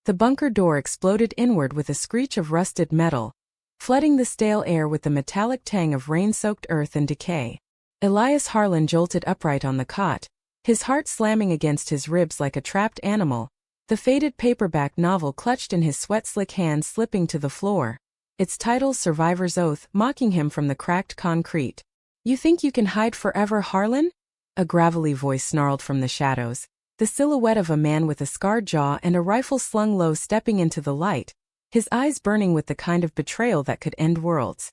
The bunker door exploded inward with a screech of rusted metal, flooding the stale air with the metallic tang of rain-soaked earth and decay. Elias Harlan jolted upright on the cot, his heart slamming against his ribs like a trapped animal, the faded paperback novel clutched in his sweat-slick hands slipping to the floor, its title Survivor's Oath mocking him from the cracked concrete. "You think you can hide forever, Harlan?" A gravelly voice snarled from the shadows, the silhouette of a man with a scarred jaw and a rifle slung low stepping into the light, his eyes burning with the kind of betrayal that could end worlds.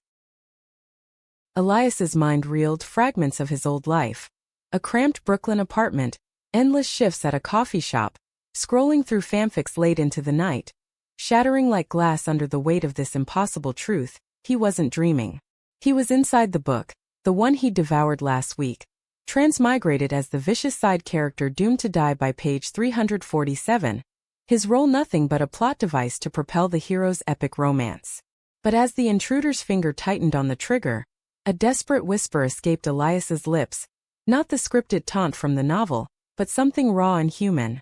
Elias's mind reeled fragments of his old life. A cramped Brooklyn apartment, endless shifts at a coffee shop, scrolling through fanfics late into the night. Shattering like glass under the weight of this impossible truth, he wasn't dreaming. He was inside the book, the one he devoured last week, transmigrated as the vicious side character doomed to die by page 347. His role nothing but a plot device to propel the hero's epic romance. But as the intruder's finger tightened on the trigger, a desperate whisper escaped Elias's lips, not the scripted taunt from the novel, but something raw and human.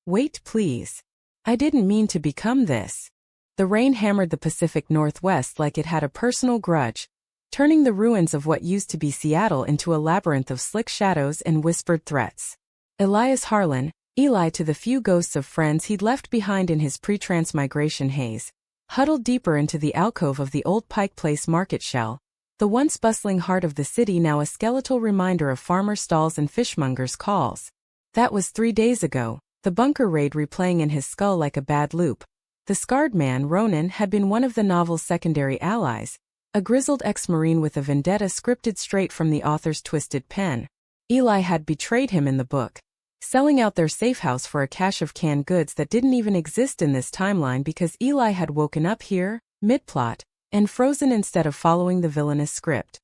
"Wait, please. I didn't mean to become this." The rain hammered the Pacific Northwest like it had a personal grudge, turning the ruins of what used to be Seattle into a labyrinth of slick shadows and whispered threats. Elias Harlan, Eli to the few ghosts of friends he'd left behind in his pre-transmigration haze, huddled deeper into the alcove of the old Pike Place market shell, the once bustling heart of the city now a skeletal reminder of farmer stalls and fishmongers' calls. That was 3 days ago, the bunker raid replaying in his skull like a bad loop. The scarred man, Ronan, had been one of the novel's secondary allies, a grizzled ex-marine with a vendetta scripted straight from the author's twisted pen. Eli had betrayed him in the book, selling out their safe house for a cache of canned goods that didn't even exist in this timeline because Eli had woken up here, mid-plot, and frozen instead of following the villainous script.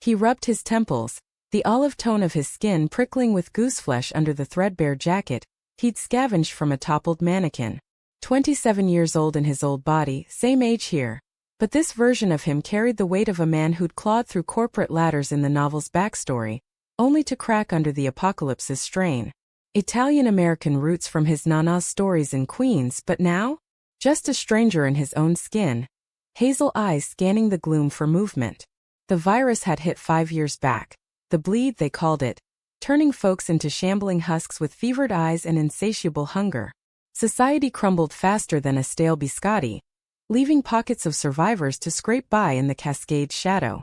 He rubbed his temples, the olive tone of his skin prickling with gooseflesh under the threadbare jacket he'd scavenged from a toppled mannequin. 27 years old in his old body, same age here. But this version of him carried the weight of a man who'd clawed through corporate ladders in the novel's backstory, only to crack under the apocalypse's strain. Italian-American roots from his Nana's stories in Queens, but now? Just a stranger in his own skin. Hazel eyes scanning the gloom for movement. The virus had hit 5 years back. The bleed, they called it, turning folks into shambling husks with fevered eyes and insatiable hunger. Society crumbled faster than a stale biscotti, leaving pockets of survivors to scrape by in the cascade's shadow.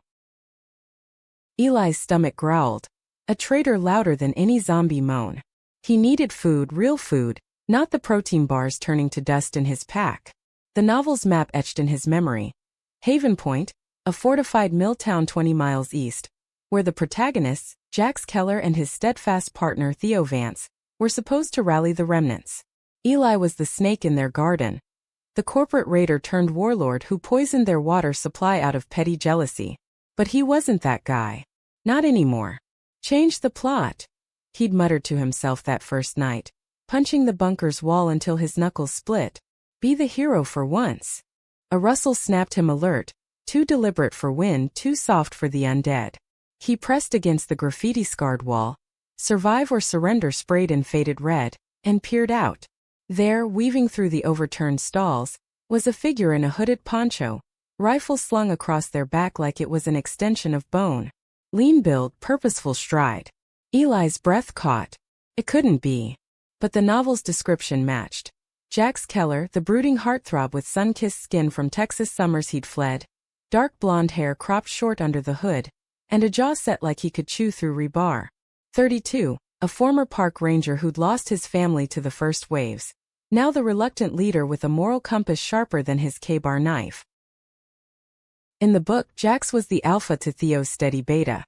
Eli's stomach growled, a traitor louder than any zombie moan. He needed food, real food, not the protein bars turning to dust in his pack. The novel's map etched in his memory. Haven Point, a fortified mill town 20 miles east, where the protagonists, Jax Keller and his steadfast partner Theo Vance, were supposed to rally the remnants. Eli was the snake in their garden, the corporate raider turned warlord who poisoned their water supply out of petty jealousy. But he wasn't that guy. Not anymore. Change the plot, he'd muttered to himself that first night, punching the bunker's wall until his knuckles split. Be the hero for once. A rustle snapped him alert, too deliberate for wind, too soft for the undead. He pressed against the graffiti-scarred wall, survive or surrender sprayed in faded red, and peered out. There, weaving through the overturned stalls, was a figure in a hooded poncho, rifle slung across their back like it was an extension of bone. Lean build, purposeful stride. Eli's breath caught. It couldn't be. But the novel's description matched. Jax Keller, the brooding heartthrob with sun-kissed skin from Texas summers he'd fled, dark blonde hair cropped short under the hood, and a jaw set like he could chew through rebar. 32, a former park ranger who'd lost his family to the first waves. Now the reluctant leader with a moral compass sharper than his K-bar knife. In the book, Jax was the alpha to Theo's steady beta.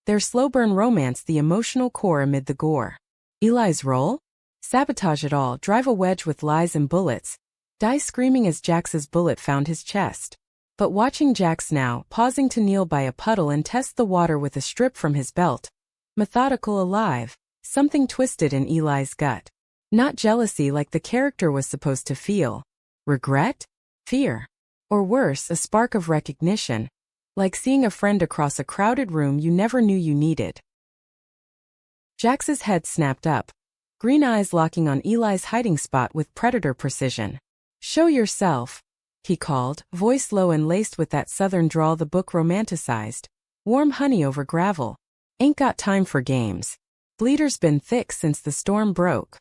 Their slow-burn romance the emotional core amid the gore. Eli's role? Sabotage it all, drive a wedge with lies and bullets, die screaming as Jax's bullet found his chest. But watching Jax now, pausing to kneel by a puddle and test the water with a strip from his belt. Methodical, alive, something twisted in Eli's gut. Not jealousy like the character was supposed to feel. Regret? Fear? Or worse, a spark of recognition, like seeing a friend across a crowded room you never knew you needed. Jax's head snapped up. green eyes locking on Eli's hiding spot with predator precision. "Show yourself," he called, voice low and laced with that southern drawl the book romanticized. "Warm honey over gravel. Ain't got time for games. Bleeder's been thick since the storm broke."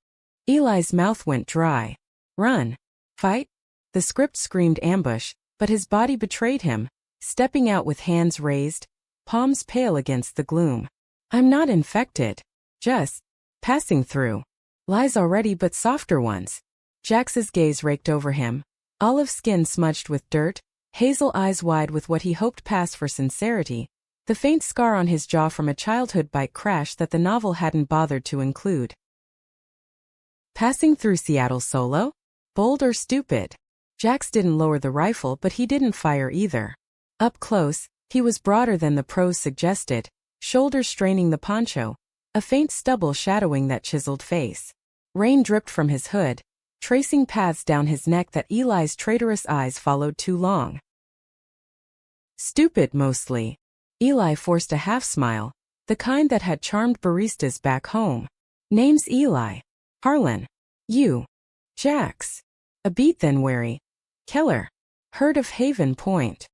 Eli's mouth went dry. "Run. Fight?" The script screamed ambush, but his body betrayed him, stepping out with hands raised, palms pale against the gloom. "I'm not infected. Just passing through. Lies already but softer ones." Jax's gaze raked over him, olive skin smudged with dirt, hazel eyes wide with what he hoped passed for sincerity, the faint scar on his jaw from a childhood bike crash that the novel hadn't bothered to include. Passing through Seattle solo? Bold or stupid? Jax didn't lower the rifle, but he didn't fire either. Up close, he was broader than the prose suggested, shoulders straining the poncho, a faint stubble shadowing that chiseled face. Rain dripped from his hood, tracing paths down his neck that Eli's traitorous eyes followed too long. "Stupid, mostly." Eli forced a half-smile, the kind that had charmed baristas back home. "Name's Eli. Harlan. You. Jax. A beat then wary. Killer. Heard of Haven Point."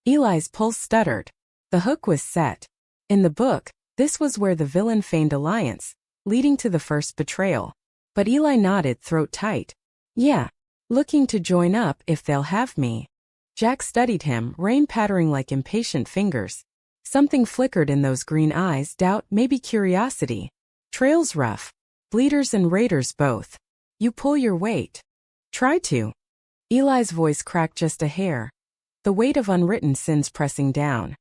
Eli's pulse stuttered. The hook was set. In the book, this was where the villain feigned alliance, leading to the first betrayal. But Eli nodded, throat tight. "Yeah. Looking to join up if they'll have me." Jax studied him, rain pattering like impatient fingers. Something flickered in those green eyes, doubt, maybe curiosity. "Trail's rough. Bleeders and raiders both. You pull your weight. Try to." Eli's voice cracked just a hair, the weight of unwritten sins pressing down.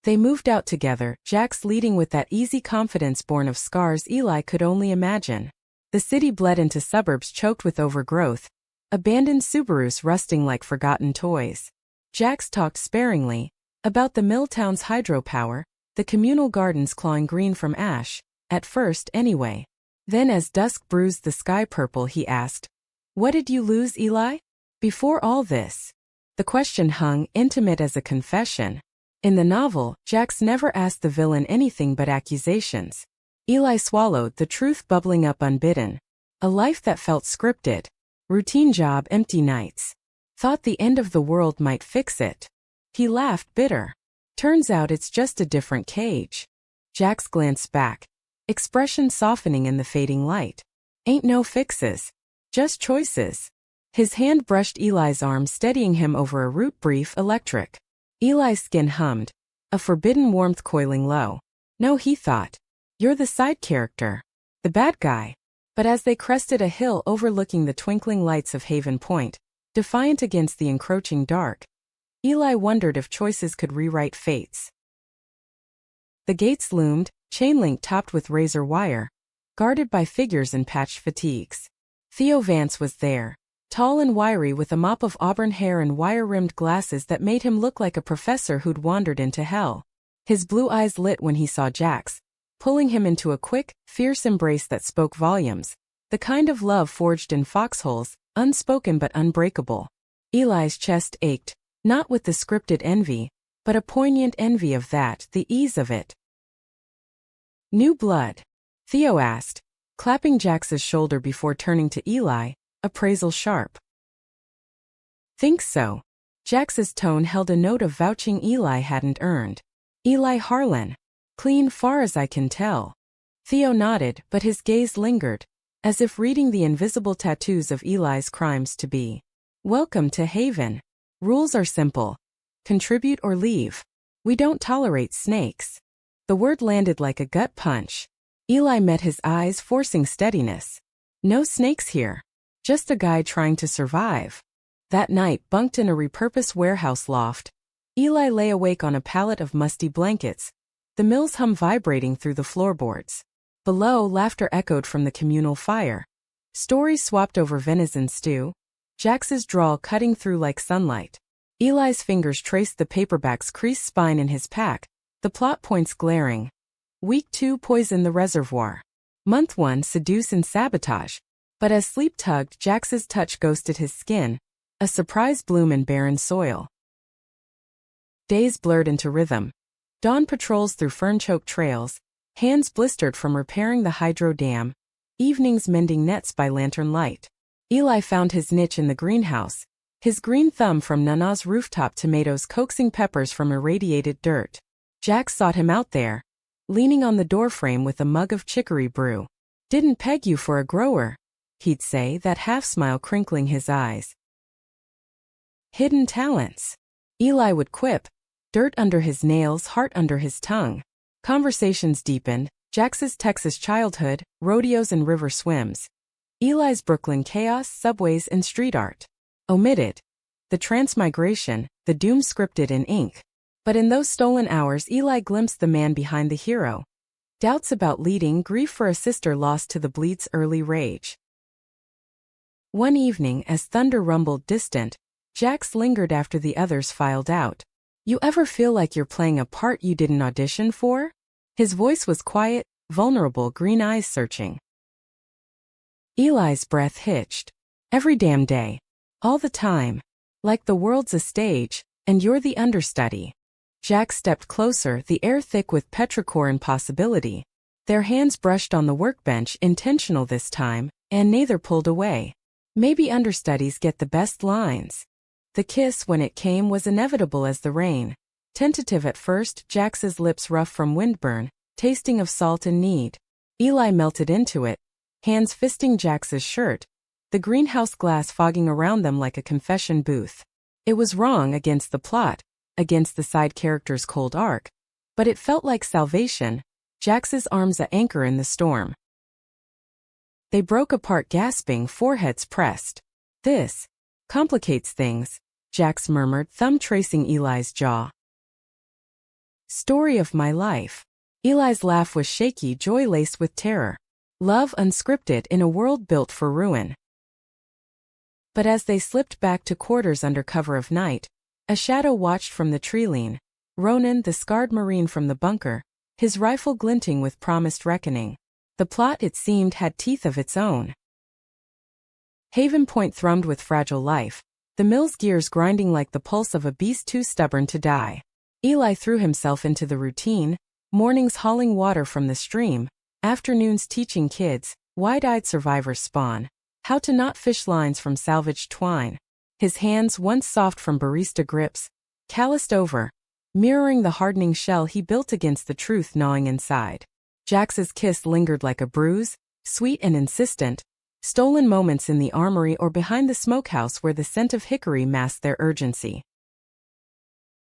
They moved out together, Jax leading with that easy confidence born of scars Eli could only imagine. The city bled into suburbs choked with overgrowth, abandoned Subarus rusting like forgotten toys. Jax talked sparingly about the mill town's hydropower, the communal gardens clawing green from ash, at first anyway. Then as dusk bruised the sky purple, he asked, "What did you lose, Eli? Before all this?" The question hung, intimate as a confession. In the novel, Jax never asked the villain anything but accusations. Eli swallowed, the truth bubbling up unbidden. A life that felt scripted. Routine job, empty nights. Thought the end of the world might fix it. He laughed, bitter. Turns out it's just a different cage. Jax glanced back, expression softening in the fading light. Ain't no fixes. Just choices. His hand brushed Eli's arm, steadying him over a root brief electric. Eli's skin hummed, a forbidden warmth coiling low. No, he thought. You're the side character. The bad guy. But as they crested a hill overlooking the twinkling lights of Haven Point, defiant against the encroaching dark, Eli wondered if choices could rewrite fates. The gates loomed, chain-link topped with razor wire, guarded by figures in patched fatigues. Theo Vance was there, tall and wiry with a mop of auburn hair and wire-rimmed glasses that made him look like a professor who'd wandered into hell. His blue eyes lit when he saw Jax, pulling him into a quick, fierce embrace that spoke volumes, the kind of love forged in foxholes, unspoken but unbreakable. Eli's chest ached, not with the scripted envy, but a poignant envy of that, the ease of it. "New blood?" Theo asked, clapping Jax's shoulder before turning to Eli, appraisal sharp. "Think so." Jax's tone held a note of vouching Eli hadn't earned. "Eli Harlan. Clean far as I can tell." Theo nodded, but his gaze lingered, as if reading the invisible tattoos of Eli's crimes to be. "Welcome to Haven. Rules are simple. Contribute or leave. We don't tolerate snakes." The word landed like a gut punch. Eli met his eyes, forcing steadiness. "No snakes here. Just a guy trying to survive." That night, bunked in a repurposed warehouse loft, Eli lay awake on a pallet of musty blankets, the mill's hum vibrating through the floorboards. Below, laughter echoed from the communal fire. Stories swapped over venison stew, Jax's drawl cutting through like sunlight. Eli's fingers traced the paperback's creased spine in his pack, the plot points glaring. Week 2, poison the reservoir. Month 1, seduce and sabotage. But as sleep tugged, Jax's touch ghosted his skin, a surprise bloom in barren soil. Days blurred into rhythm. Dawn patrols through fern-choked trails, hands blistered from repairing the hydro dam, evenings mending nets by lantern light. Eli found his niche in the greenhouse, his green thumb from Nana's rooftop tomatoes coaxing peppers from irradiated dirt. Jax sought him out there, leaning on the doorframe with a mug of chicory brew. "Didn't peg you for a grower," he'd say, that half-smile crinkling his eyes. "Hidden talents," Eli would quip, dirt under his nails, heart under his tongue. Conversations deepened, Jax's Texas childhood, rodeos and river swims. Eli's Brooklyn chaos, subways and street art. Omitted. The transmigration, the doom scripted in ink. But in those stolen hours Eli glimpsed the man behind the hero. Doubts about leading, grief for a sister lost to the bleed's early rage. One evening, as thunder rumbled distant, Jax lingered after the others filed out. "You ever feel like you're playing a part you didn't audition for?" His voice was quiet, vulnerable, green eyes searching. Eli's breath hitched. "Every damn day. All the time. Like the world's a stage, and you're the understudy." Jax stepped closer, the air thick with petrichor and possibility. Their hands brushed on the workbench, intentional this time, and neither pulled away. Maybe understudies get the best lines. The kiss, when it came, was inevitable as the rain. Tentative at first, Jax's lips rough from windburn, tasting of salt and need. Eli melted into it, hands fisting Jax's shirt, the greenhouse glass fogging around them like a confession booth. It was wrong against the plot, against the side character's cold arc, but it felt like salvation, Jax's arms a anchor in the storm. They broke apart gasping, foreheads pressed. "This complicates things," Jax murmured, thumb tracing Eli's jaw. "Story of my life." Eli's laugh was shaky, joy laced with terror. Love unscripted in a world built for ruin. But as they slipped back to quarters under cover of night, a shadow watched from the tree-lean. Ronan, the scarred Marine from the bunker, his rifle glinting with promised reckoning. The plot, it seemed, had teeth of its own. Haven Point thrummed with fragile life, the mill's gears grinding like the pulse of a beast too stubborn to die. Eli threw himself into the routine, mornings hauling water from the stream, afternoons teaching kids, wide-eyed survivors spawn, how to knot fish lines from salvaged twine. His hands, once soft from barista grips, calloused over, mirroring the hardening shell he built against the truth gnawing inside. Jax's kiss lingered like a bruise, sweet and insistent, stolen moments in the armory or behind the smokehouse where the scent of hickory masked their urgency.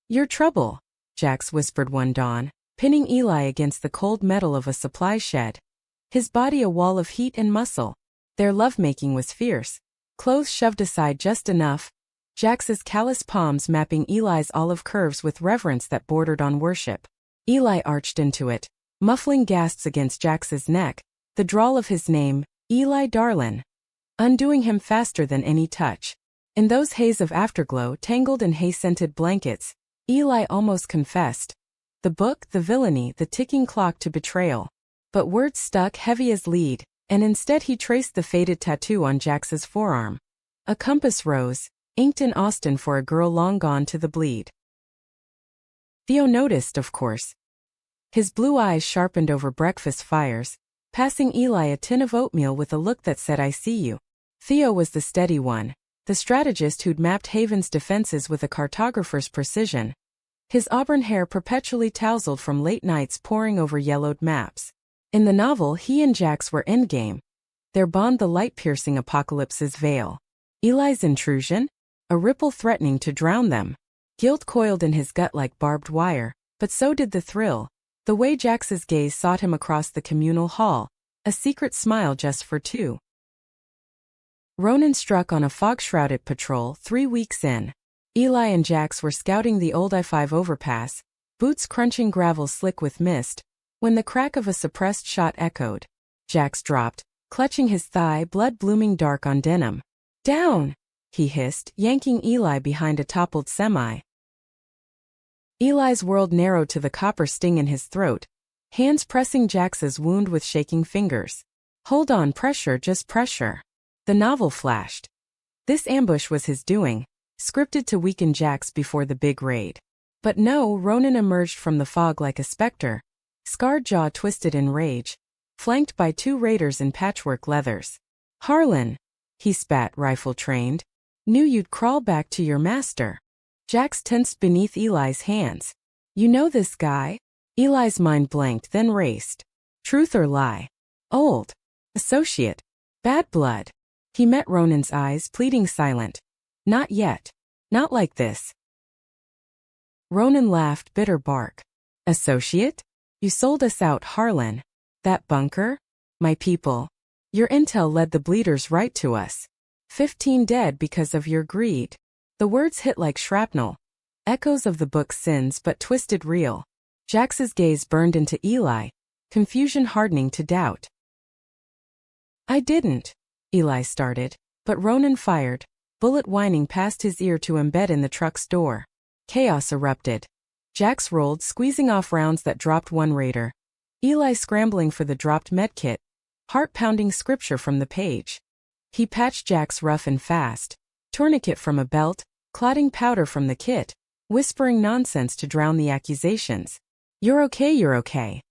"Your trouble," Jax whispered one dawn, pinning Eli against the cold metal of a supply shed. His body a wall of heat and muscle. Their lovemaking was fierce, clothes shoved aside just enough, Jax's callous palms mapping Eli's olive curves with reverence that bordered on worship. Eli arched into it, muffling gasps against Jax's neck, the drawl of his name, Eli darlin', undoing him faster than any touch. In those haze of afterglow, tangled in hay-scented blankets, Eli almost confessed. The book, the villainy, the ticking clock to betrayal. But words stuck heavy as lead, and instead he traced the faded tattoo on Jax's forearm. A compass rose, inked in Austin for a girl long gone to the bleed. Theo noticed, of course. His blue eyes sharpened over breakfast fires, passing Eli a tin of oatmeal with a look that said, "I see you." Theo was the steady one, the strategist who'd mapped Haven's defenses with a cartographer's precision. His auburn hair perpetually tousled from late nights poring over yellowed maps. In the novel, he and Jax were endgame, their bond the light-piercing apocalypse's veil. Eli's intrusion? A ripple threatening to drown them. Guilt coiled in his gut like barbed wire, but so did the thrill. The way Jax's gaze sought him across the communal hall, a secret smile just for two. Ronan struck on a fog-shrouded patrol 3 weeks in. Eli and Jax were scouting the old I-5 overpass, boots crunching gravel slick with mist, when the crack of a suppressed shot echoed. Jax dropped, clutching his thigh, blood blooming dark on denim. "Down!" he hissed, yanking Eli behind a toppled semi. Eli's world narrowed to the copper sting in his throat, hands pressing Jax's wound with shaking fingers. "Hold on, pressure, just pressure." The novel flashed. This ambush was his doing, scripted to weaken Jax before the big raid. But no, Ronan emerged from the fog like a specter, scarred jaw twisted in rage, flanked by 2 raiders in patchwork leathers. "Harlan," he spat, rifle trained. "Knew you'd crawl back to your master." Jax tensed beneath Eli's hands. "You know this guy?" Eli's mind blanked, then raced. Truth or lie? Old. Associate. Bad blood. He met Ronan's eyes, pleading silent. "Not yet. Not like this." Ronan laughed, bitter bark. "Associate? You sold us out, Harlan. That bunker? My people. Your intel led the bleeders right to us. 15 dead because of your greed." The words hit like shrapnel. Echoes of the book's sins, but twisted real. Jax's gaze burned into Eli, confusion hardening to doubt. "I didn't," Eli started, but Ronan fired, bullet whining past his ear to embed in the truck's door. Chaos erupted. Jax rolled, squeezing off rounds that dropped one raider. Eli scrambling for the dropped medkit, heart-pounding scripture from the page. He patched Jax rough and fast, tourniquet from a belt, clotting powder from the kit, whispering nonsense to drown the accusations. You're okay.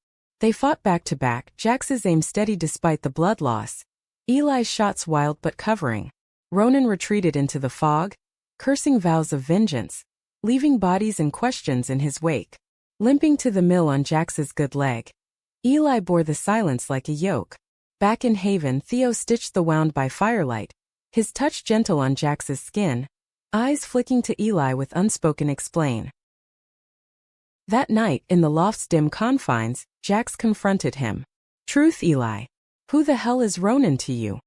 They fought back to back, Jax's aim steady despite the blood loss. Eli's shots wild but covering. Ronan retreated into the fog, cursing vows of vengeance, leaving bodies and questions in his wake. Limping to the mill on Jax's good leg, Eli bore the silence like a yoke. Back in Haven, Theo stitched the wound by firelight, his touch gentle on Jax's skin, eyes flicking to Eli with unspoken explain. That night, in the loft's dim confines, Jax confronted him. "Truth, Eli. Who the hell is Ronan to you?"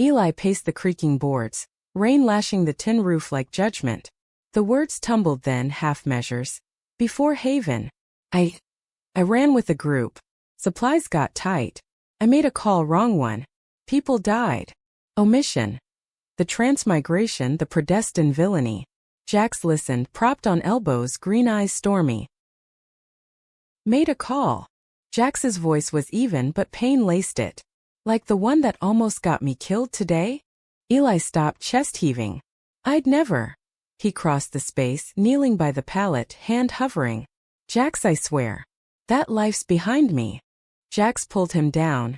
Eli paced the creaking boards, rain lashing the tin roof like judgment. The words tumbled then, half measures. "Before Haven, I ran with a group. Supplies got tight. I made a call, wrong one. People died. Omission. The transmigration, the predestined villainy." Jax listened, propped on elbows, green eyes stormy. "Made a call." Jax's voice was even, but pain laced it. "Like the one that almost got me killed today?" Eli stopped, chest heaving. "I'd never." He crossed the space, kneeling by the pallet, hand hovering. "Jax, I swear. That life's behind me." Jax pulled him down.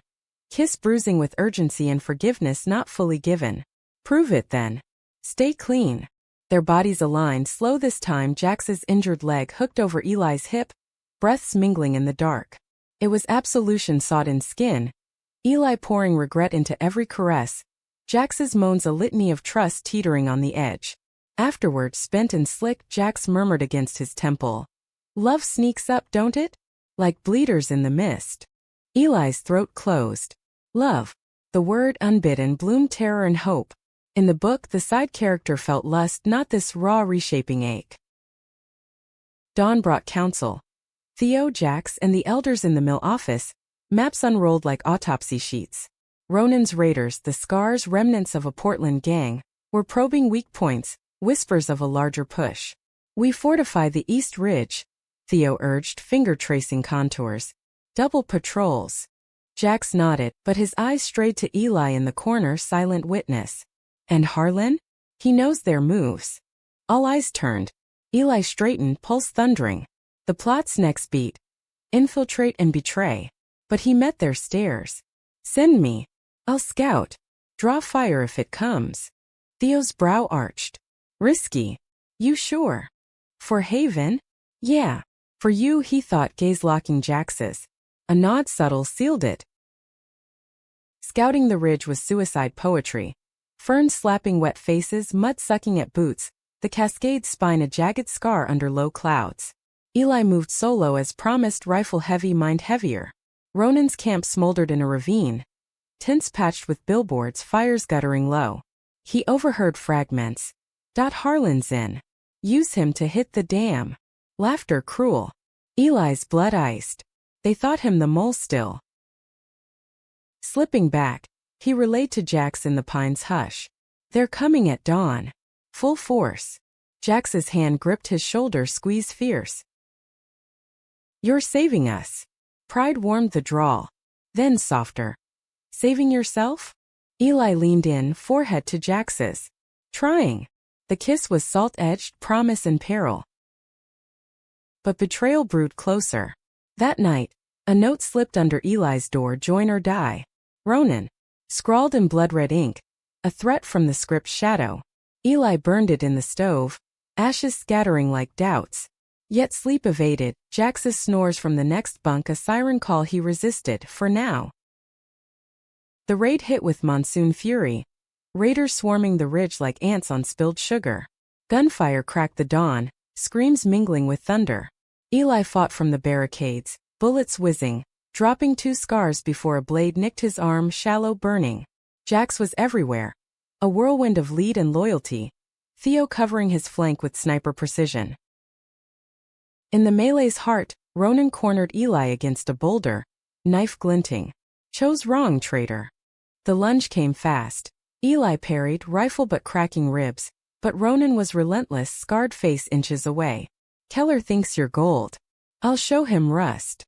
Kiss bruising with urgency and forgiveness not fully given. "Prove it then. Stay clean." Their bodies aligned, slow this time, Jax's injured leg hooked over Eli's hip, breaths mingling in the dark. It was absolution sought in skin, Eli pouring regret into every caress, Jax's moans a litany of trust teetering on the edge. Afterward, spent and slick, Jax murmured against his temple. "Love sneaks up, don't it? Like bleeders in the mist." Eli's throat closed. Love. The word, unbidden, bloomed terror and hope. In the book, the side character felt lust, not this raw, reshaping ache. Dawn brought counsel. Theo, Jax, and the elders in the mill office, maps unrolled like autopsy sheets. Ronan's raiders, the scars, remnants of a Portland gang, were probing weak points, whispers of a larger push. "We fortify the East Ridge," Theo urged, finger tracing contours. "Double patrols." Jax nodded, but his eyes strayed to Eli in the corner, silent witness. "And Harlan? He knows their moves." All eyes turned. Eli straightened, pulse thundering. The plot's next beat. Infiltrate and betray. But he met their stares. "Send me. I'll scout. Draw fire if it comes." Theo's brow arched. "Risky. You sure? For Haven?" "Yeah. For you," he thought, gaze locking Jax's. A nod subtle sealed it. Scouting the ridge was suicide poetry. Ferns slapping wet faces, mud sucking at boots, the cascades spine a jagged scar under low clouds. Eli moved solo as promised, rifle heavy, mind heavier. Ronan's camp smoldered in a ravine. Tents patched with billboards, fires guttering low. He overheard fragments. Harlan's in. Use him to hit the dam. Laughter cruel. Eli's blood iced. They thought him the mole still. Slipping back, he relayed to Jax in the pine's hush. "They're coming at dawn. Full force." Jax's hand gripped his shoulder, squeeze fierce. "You're saving us." Pride warmed the drawl. Then softer. "Saving yourself?" Eli leaned in, forehead to Jax's. "Trying." The kiss was salt-edged, promise and peril. But betrayal brewed closer. That night, A note slipped under Eli's door: join or die. Ronan. Scrawled in blood-red ink. A threat from the script's shadow. Eli burned it in the stove, ashes scattering like doubts. Yet sleep evaded, Jax's snores from the next bunk a siren call he resisted, for now. The raid hit with monsoon fury. Raiders swarming the ridge like ants on spilled sugar. Gunfire cracked the dawn, screams mingling with thunder. Eli fought from the barricades, bullets whizzing, dropping 2 scars before a blade nicked his arm, shallow burning. Jax was everywhere. A whirlwind of lead and loyalty. Theo covering his flank with sniper precision. In the melee's heart, Ronan cornered Eli against a boulder, knife glinting. Chose wrong, traitor. The lunge came fast. Eli parried, rifle but cracking ribs, but Ronan was relentless, scarred face inches away. Keller thinks you're gold. I'll show him rust.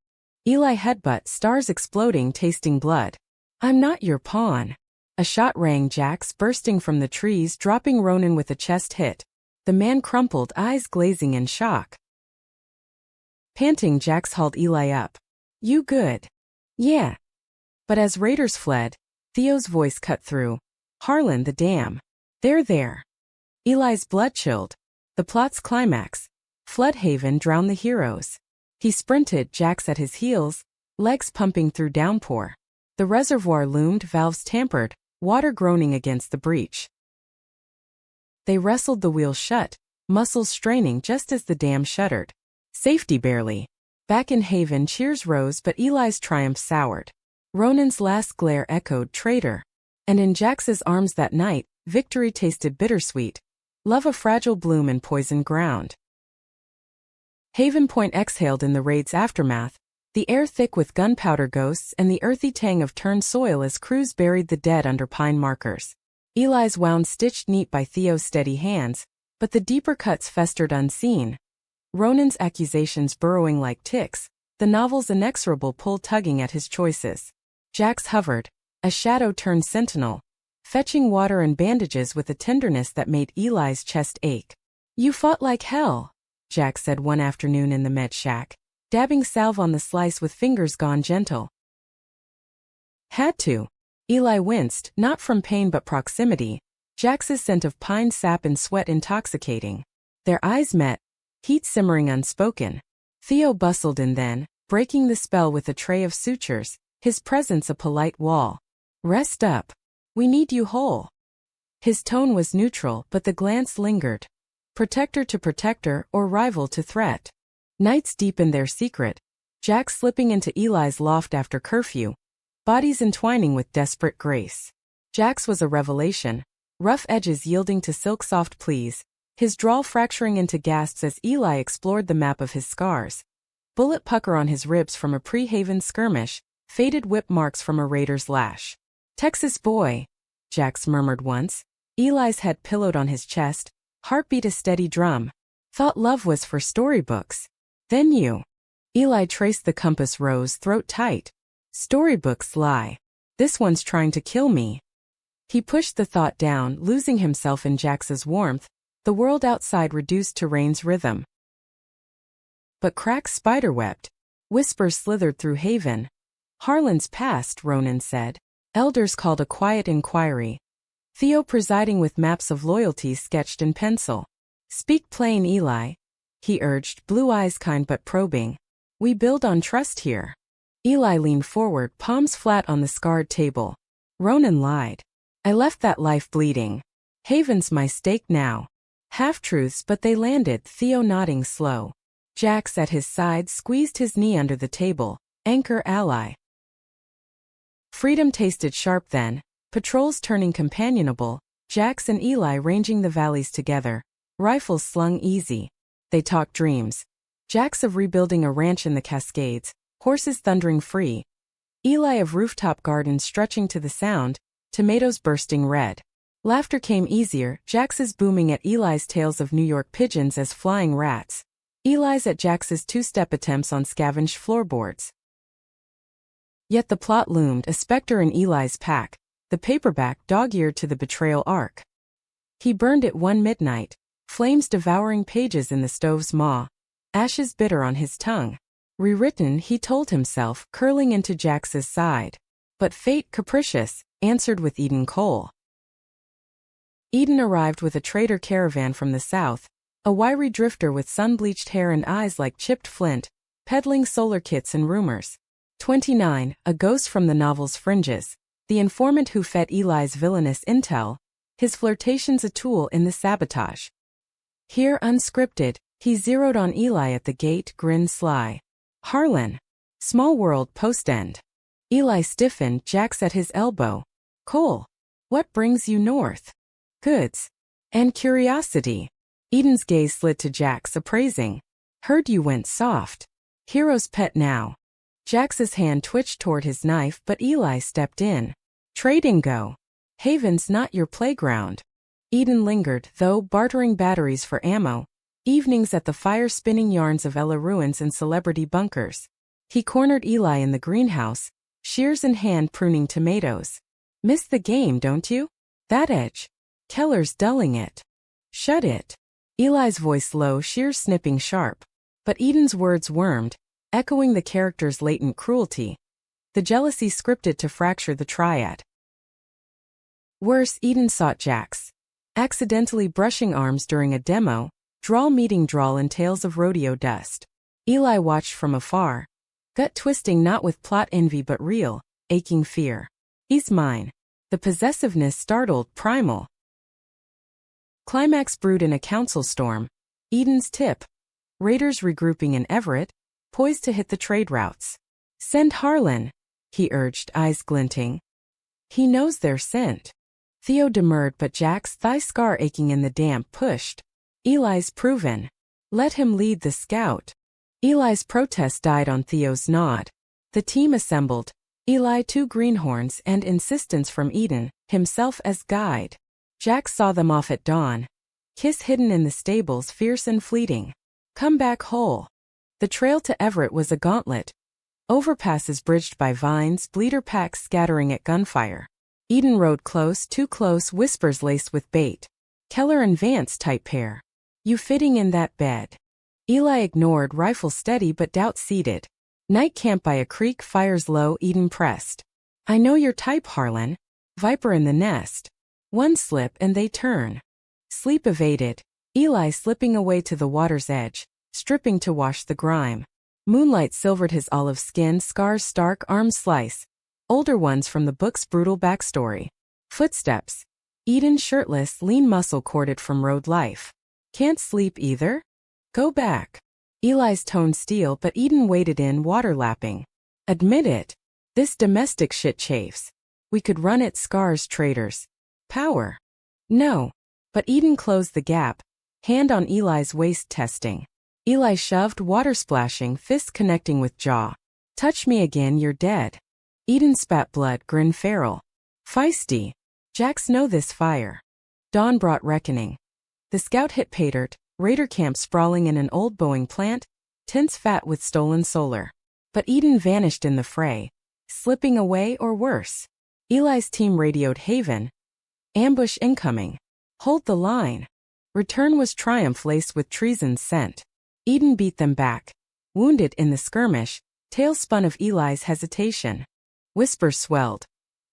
Eli headbutt, stars exploding, tasting blood. I'm not your pawn. A shot rang, Jax bursting from the trees, dropping Ronan with a chest hit. The man crumpled, eyes glazing in shock. Panting, Jax hauled Eli up. You good? Yeah. But as raiders fled, Theo's voice cut through. Harlan, the damn. They're there. Eli's blood chilled. The plot's climax. Floodhaven drowned the heroes. He sprinted, Jax at his heels, legs pumping through downpour. The reservoir loomed, valves tampered, water groaning against the breach. They wrestled the wheel shut, muscles straining just as the dam shuddered. Safety barely. Back in Haven, cheers rose, but Eli's triumph soured. Ronan's last glare echoed, traitor. And in Jax's arms that night, victory tasted bittersweet. Love a fragile bloom in poisoned ground. Haven Point exhaled in the raid's aftermath, the air thick with gunpowder ghosts and the earthy tang of turned soil as crews buried the dead under pine markers. Eli's wound stitched neat by Theo's steady hands, but the deeper cuts festered unseen. Ronan's accusations burrowing like ticks, the novel's inexorable pull tugging at his choices. Jax hovered, a shadow turned sentinel, fetching water and bandages with a tenderness that made Eli's chest ache. You fought like hell, Jax said one afternoon in the med shack, dabbing salve on the slice with fingers gone gentle. Had to. Eli winced, not from pain but proximity, Jax's scent of pine sap and sweat intoxicating. Their eyes met, heat simmering unspoken. Theo bustled in then, breaking the spell with a tray of sutures, his presence a polite wall. Rest up. We need you whole. His tone was neutral, but the glance lingered. Protector to protector or rival to threat. Nights deepened their secret, Jax slipping into Eli's loft after curfew, bodies entwining with desperate grace. Jax was a revelation, rough edges yielding to silk-soft pleas, his drawl fracturing into gasps as Eli explored the map of his scars. Bullet pucker on his ribs from a pre-Haven skirmish, faded whip marks from a raider's lash. Texas boy, Jax murmured once. Eli's head pillowed on his chest, heartbeat a steady drum. Thought love was for storybooks. Then you. Eli traced the compass rose, throat tight. Storybooks lie. This one's trying to kill me. He pushed the thought down, losing himself in Jax's warmth, the world outside reduced to rain's rhythm. But cracks spiderwebbed. Whispers slithered through Haven. Harlan's past, Ronan said. Elders called a quiet inquiry. Theo presiding with maps of loyalty sketched in pencil. Speak plain, Eli, he urged, blue eyes kind but probing. We build on trust here. Eli leaned forward, palms flat on the scarred table. Ronan lied. I left that life bleeding. Haven's my stake now. Half-truths, but they landed, Theo nodding slow. Jax at his side squeezed his knee under the table. Anchor ally. Freedom tasted sharp then, patrols turning companionable, Jax and Eli ranging the valleys together, rifles slung easy. They talked dreams. Jax of rebuilding a ranch in the Cascades, horses thundering free. Eli of rooftop gardens stretching to the sound, tomatoes bursting red. Laughter came easier, Jax's booming at Eli's tales of New York pigeons as flying rats. Eli's at Jax's two-step attempts on scavenged floorboards. Yet the plot loomed, a specter in Eli's pack, the paperback dog-eared to the betrayal arc. He burned it one midnight, flames devouring pages in the stove's maw, ashes bitter on his tongue. Rewritten, he told himself, curling into Jax's side. But fate, capricious, answered with Eden Cole. Eden arrived with a trader caravan from the south, a wiry drifter with sun-bleached hair and eyes like chipped flint, peddling solar kits and rumors. 29, a ghost from the novel's fringes, the informant who fed Eli's villainous intel, his flirtations a tool in the sabotage. Here, unscripted, he zeroed on Eli at the gate, grinned sly. Harlan. Small world post-end. Eli stiffened, Jax at his elbow. Cole. What brings you north? Goods. And curiosity. Eden's gaze slid to Jax, appraising. Heard you went soft. Hero's pet now. Jax's hand twitched toward his knife, but Eli stepped in. Trading go. Haven's not your playground. Eden lingered, though, bartering batteries for ammo. Evenings at the fire spinning yarns of Ella ruins and celebrity bunkers. He cornered Eli in the greenhouse, shears in hand pruning tomatoes. Miss the game, don't you? That edge. Keller's dulling it. Shut it. Eli's voice low, shears snipping sharp. But Eden's words wormed, echoing the character's latent cruelty. The jealousy scripted to fracture the triad. Worse, Eden sought Jax. Accidentally brushing arms during a demo, drawl meeting drawl in tales of rodeo dust. Eli watched from afar, gut twisting not with plot envy but real, aching fear. He's mine. The possessiveness startled, primal. Climax brewed in a council storm. Eden's tip. Raiders regrouping in Everett, poised to hit the trade routes. Send Harlan, he urged, eyes glinting. He knows they're sent. Theo demurred, but Jack's thigh scar aching in the damp pushed. Eli's proven. Let him lead the scout. Eli's protest died on Theo's nod. The team assembled. Eli, 2 greenhorns, and insistence from Eden, himself as guide. Jack saw them off at dawn. Kiss hidden in the stables, fierce and fleeting. Come back whole. The trail to Everett was a gauntlet. Overpasses bridged by vines, bleeder packs scattering at gunfire. Eden rode close, too close, whispers laced with bait. Keller and Vance type pair. You fitting in that bed? Eli ignored, rifle steady but doubt seated. Night camp by a creek, fires low, Eden pressed. I know your type, Harlan. Viper in the nest. One slip and they turn. Sleep evaded. Eli slipping away to the water's edge, stripping to wash the grime. Moonlight silvered his olive skin, scars stark, arms slice. Older ones from the book's brutal backstory. Footsteps. Eden shirtless, lean muscle corded from road life. Can't sleep either? Go back. Eli's tone steel, but Eden waded in, water lapping. Admit it. This domestic shit chafes. We could run it, scars traders. Power. No. But Eden closed the gap, hand on Eli's waist testing. Eli shoved, water splashing, fist connecting with jaw. Touch me again, you're dead. Eden spat blood, grin feral. Feisty. Jacks know this fire. Dawn brought reckoning. The scout hit Patert, Raider camp sprawling in an old Boeing plant, tents fat with stolen solar. But Eden vanished in the fray, slipping away or worse. Eli's team radioed Haven. Ambush incoming. Hold the line. Return was triumph laced with treason's scent. Eden beat them back. Wounded in the skirmish, tale spun of Eli's hesitation. Whispers swelled.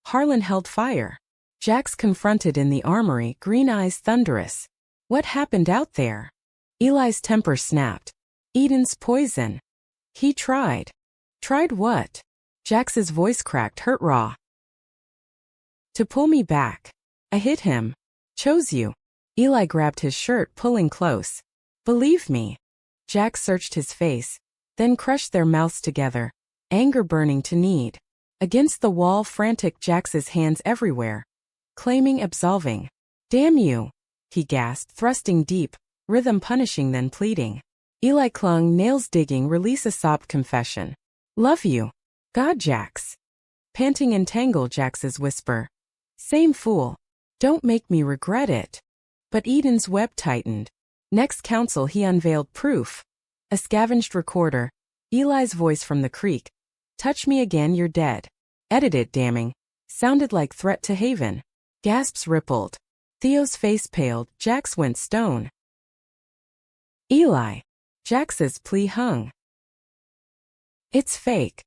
Harlan held fire. Jax confronted in the armory, green eyes thunderous. What happened out there? Eli's temper snapped. Eden's poison. He tried. Tried what? Jax's voice cracked, hurt raw. To pull me back. I hit him. Chose you. Eli grabbed his shirt, pulling close. Believe me. Jax searched his face, then crushed their mouths together, anger burning to need. Against the wall, frantic, Jax's hands everywhere. Claiming, absolving. Damn you, he gasped, thrusting deep, rhythm punishing then pleading. Eli clung, nails digging, release a sobbed confession. Love you. God, Jax. Panting entangle, Jax's whisper. Same fool. Don't make me regret it. But Eden's web tightened. Next council he unveiled proof. A scavenged recorder. Eli's voice from the creek. Touch me again, you're dead. Edited, damning. Sounded like threat to Haven. Gasps rippled. Theo's face paled, Jax went stone. Eli. Jax's plea hung. It's fake.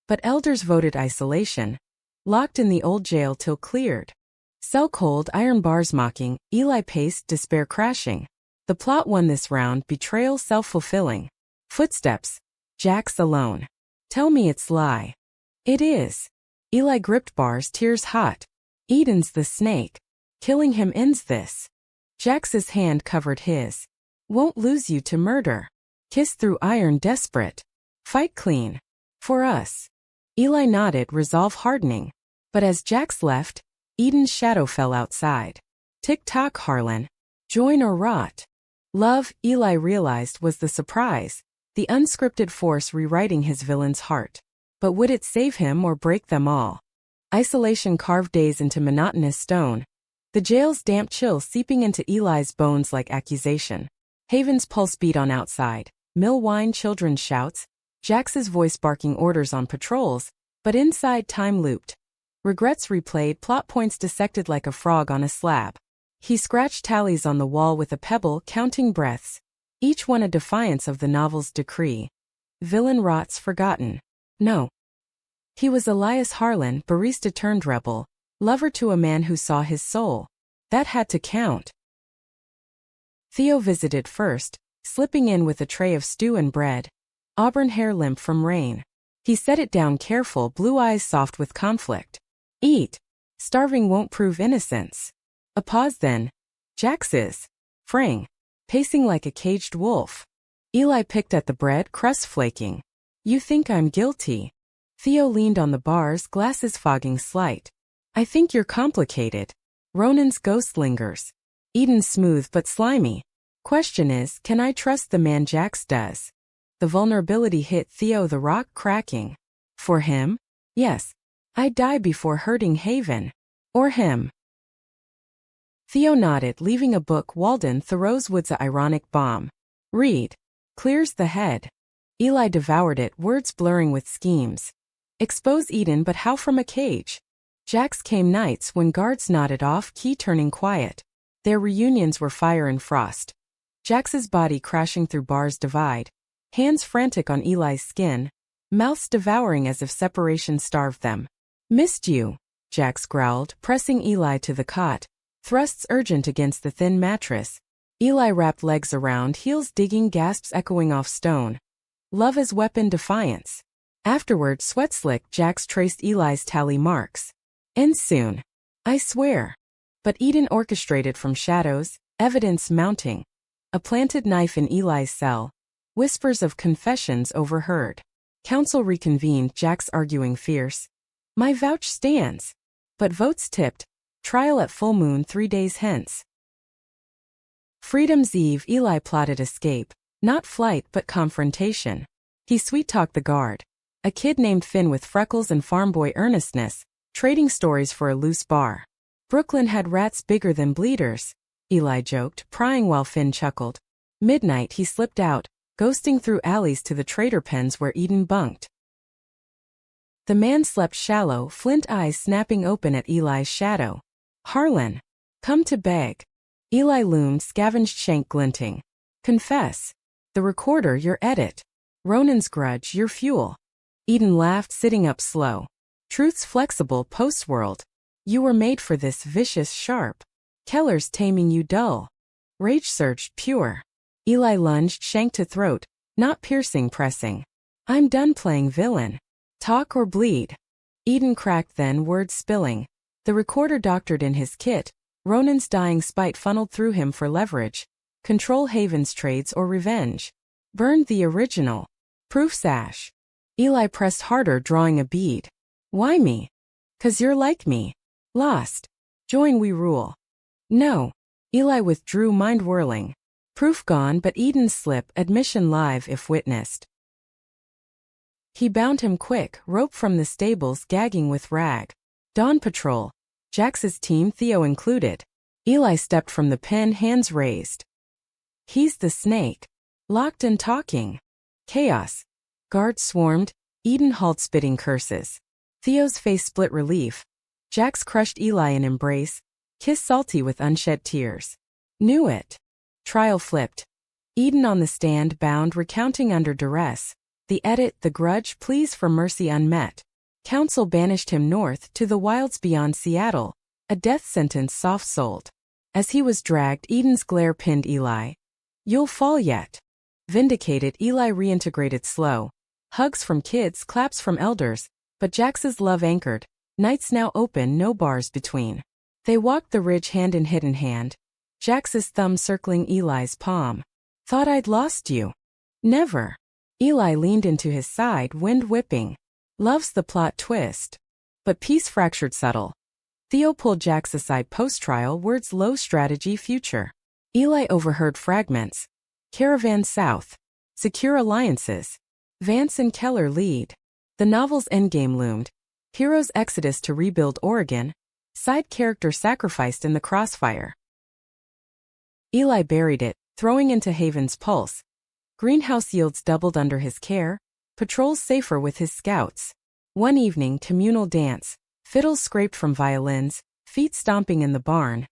But elders voted isolation. Locked in the old jail till cleared. Cell cold iron bars mocking, Eli paced despair crashing. The plot won this round, betrayal self-fulfilling. Footsteps. Jax alone. Tell me it's lie. It is. Eli gripped bars, tears hot. Eden's the snake. Killing him ends this. Jax's hand covered his. Won't lose you to murder. Kiss through iron desperate. Fight clean. For us. Eli nodded, resolve hardening. But as Jax left, Eden's shadow fell outside. Tick-tock, Harlan. Join or rot. Love, Eli realized, was the surprise, the unscripted force rewriting his villain's heart. But would it save him or break them all? Isolation carved days into monotonous stone. The jail's damp chill seeping into Eli's bones like accusation. Haven's pulse beat on outside. Mill whine, children's shouts. Jax's voice barking orders on patrols. But inside time looped. Regrets replayed, plot points dissected like a frog on a slab. He scratched tallies on the wall with a pebble, counting breaths. Each one a defiance of the novel's decree. Villain rots forgotten. No. He was Elias Harlan, barista turned rebel. Lover to a man who saw his soul. That had to count. Theo visited first, slipping in with a tray of stew and bread. Auburn hair limp from rain. He set it down careful, blue eyes soft with conflict. Eat. Starving won't prove innocence. A pause then. Jax is. Fraying. Pacing like a caged wolf. Eli picked at the bread, crust flaking. You think I'm guilty? Theo leaned on the bars, glasses fogging slight. I think you're complicated. Ronan's ghost lingers. Eden's smooth but slimy. Question is, can I trust the man Jax does? The vulnerability hit Theo, the rock cracking. For him? Yes. I'd die before hurting Haven. Or him. Theo nodded, leaving a book. Walden Thoreau's Wood's a ironic bomb. Read. Clears the head. Eli devoured it, words blurring with schemes. Expose Eden, but how from a cage? Jax came nights when guards nodded off, key turning quiet. Their reunions were fire and frost. Jax's body crashing through bars divide. Hands frantic on Eli's skin. Mouths devouring as if separation starved them. Missed you, Jax growled, pressing Eli to the cot. Thrusts urgent against the thin mattress. Eli wrapped legs around, heels digging, gasps echoing off stone. Love as weapon, defiance. Afterward, sweat slick, Jax traced Eli's tally marks. End soon. I swear. But Eden orchestrated from shadows, evidence mounting. A planted knife in Eli's cell. Whispers of confessions overheard. Council reconvened, Jax arguing fierce. My vouch stands. But votes tipped. Trial at full moon 3 days hence. Freedom's Eve, Eli plotted escape. Not flight but confrontation. He sweet-talked the guard. A kid named Finn with freckles and farm boy earnestness, trading stories for a loose bar. Brooklyn had rats bigger than bleeders, Eli joked, prying while Finn chuckled. Midnight he slipped out, ghosting through alleys to the trader pens where Eden bunked. The man slept shallow, flint eyes snapping open at Eli's shadow. Harlan. Come to beg. Eli loomed, scavenged shank glinting. Confess. The recorder, your edit. Ronan's grudge, your fuel. Eden laughed, sitting up slow. Truth's flexible, post-world. You were made for this, vicious, sharp. Keller's taming you dull. Rage surged, pure. Eli lunged, shank to throat, not piercing, pressing. I'm done playing villain. Talk or bleed. Eden cracked then, words spilling. The recorder doctored in his kit. Ronan's dying spite funneled through him for leverage. Control Haven's trades or revenge. Burned the original. Proof sash. Eli pressed harder, drawing a bead. Why me? 'Cause you're like me. Lost. Join we rule. No. Eli withdrew, mind whirling. Proof gone, but Eden's slip, admission live if witnessed. He bound him quick, rope from the stables, gagging with rag. Dawn Patrol. Jax's team, Theo included. Eli stepped from the pen, hands raised. He's the snake. Locked and talking. Chaos. Guards swarmed. Eden hauled, spitting curses. Theo's face split relief. Jax crushed Eli in embrace. Kiss salty with unshed tears. Knew it. Trial flipped. Eden on the stand, bound, recounting under duress. The edit, the grudge, pleas for mercy unmet. Council banished him north to the wilds beyond Seattle, a death sentence soft-souled. As he was dragged, Eden's glare pinned Eli. You'll fall yet. Vindicated, Eli reintegrated slow. Hugs from kids, claps from elders, but Jax's love anchored. Nights now open, no bars between. They walked the ridge hand in hand. Jax's thumb circling Eli's palm. Thought I'd lost you. Never. Eli leaned into his side, wind whipping. Love's the plot twist. But peace fractured subtle. Theo pulled Jax aside post-trial, words low, strategy future. Eli overheard fragments. Caravan south. Secure alliances. Vance and Keller lead. The novel's endgame loomed. Hero's exodus to rebuild Oregon. Side character sacrificed in the crossfire. Eli buried it, throwing into Haven's pulse. Greenhouse yields doubled under his care. Patrols safer with his scouts. One evening, communal dance. Fiddles scraped from violins, feet stomping in the barn.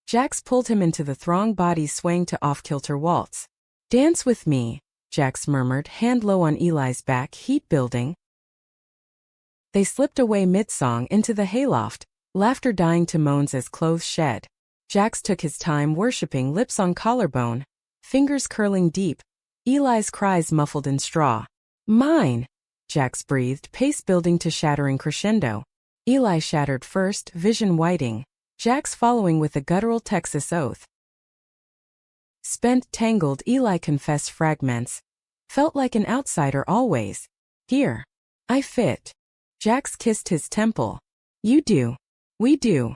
Jax pulled him into the throng, bodies swaying to off-kilter waltz. Dance with me, Jax murmured, hand low on Eli's back, heat building. They slipped away mid-song into the hayloft, laughter dying to moans as clothes shed. Jax took his time, worshipping, lips on collarbone, fingers curling deep. Eli's cries muffled in straw. Mine, Jax breathed, pace building to shattering crescendo. Eli shattered first, vision whiting. Jax following with a guttural Texas oath. Spent, tangled, Eli confessed fragments. Felt like an outsider always. Here. I fit. Jax kissed his temple. You do. We do.